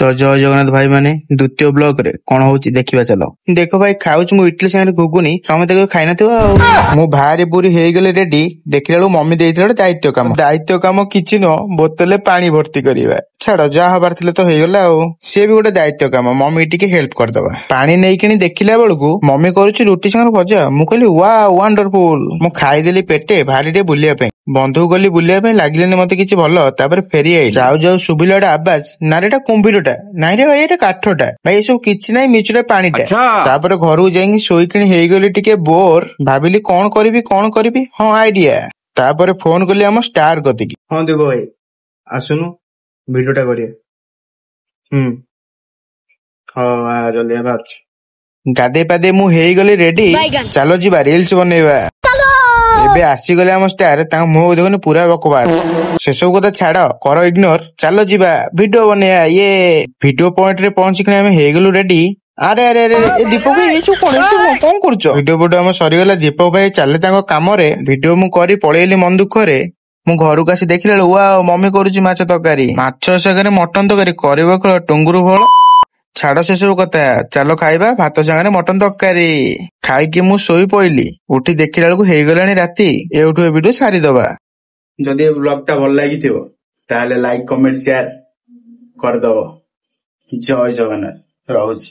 तो जय जगन्नाथ भाई माने द्वितीय ब्लॉक रे कौन होची देखिबा चलो। देखो भाई खाऊच मु इडली संगे घुगुनी तमे देखो खाइ नथिबो आ मु भारी बुरी हे गेले रेडी देखिलालु मम्मी देइथिला दायित्व काम किछि न बोतले पानी भर्ती करिवा छाड़ जा हबार थिले तो हे गेला आ से भी गोटे दायित्व काम मम्मी टिके हेल्प कर दबा पानी नै किनी देखिला बेलकु मम्मी करूची रोटी संगे भजा मु कहली वाह वंडरफुल मु खाइ देली पेटे भारी टे बुलिया पे बंधु गली बुलिया पे लागिलेनी मते किछि भलो तापर फेरी आई जाऊ जाऊ सुबिलाडा आवाज नारेटा कुंभीरटा नाइ रे भाई एटा काठटा भाई एसो किछि नै मिचुरे पानीटा तापर घरु जाई सोइकिनी हे गेली टिके बोर भाबिली कोन करबी हां आइडिया तापर फोन कली हम स्टार गति की हां देखो भाई आसुनु वीडियोटा करिए हां जल्दी बाच गादे पादे मु हे गेली रेडी चलो जीवा रील्स बनेबा एबे आसी गले हम स्टार ता मुंह देखो पूरा बकवास से सब कथा छाड़ कर इग्नोर चलो जीवा वीडियो बनेया ये वीडियो पॉइंट रे पहुंची हम हे गेलु रेडी अरे अरे अरे ए दीपक भाई ये कौन करछ वीडियो हम सरी गला दीपक भाई चले तांको काम रे वीडियो मु करी पळेली मन दुख रे मु घर को आसी देखिला वाओ मम्मी करूची माछ तरकारी माछ सागरे मटन तरकारी करबो कळ टंगुरु फळ छाड़ से सब कथा चलो खाइबा भात सागरे मटन तरकारी खाइकी मु सोई पइली उठी देखिला बेलकु हे गलानी राती एउठु ए वीडियो सारी दबा जदि ब्लॉग टा भल लागिथिबो ताले लाइक कमेंट शेयर कर दबो जय जगन्नाथ रहूची।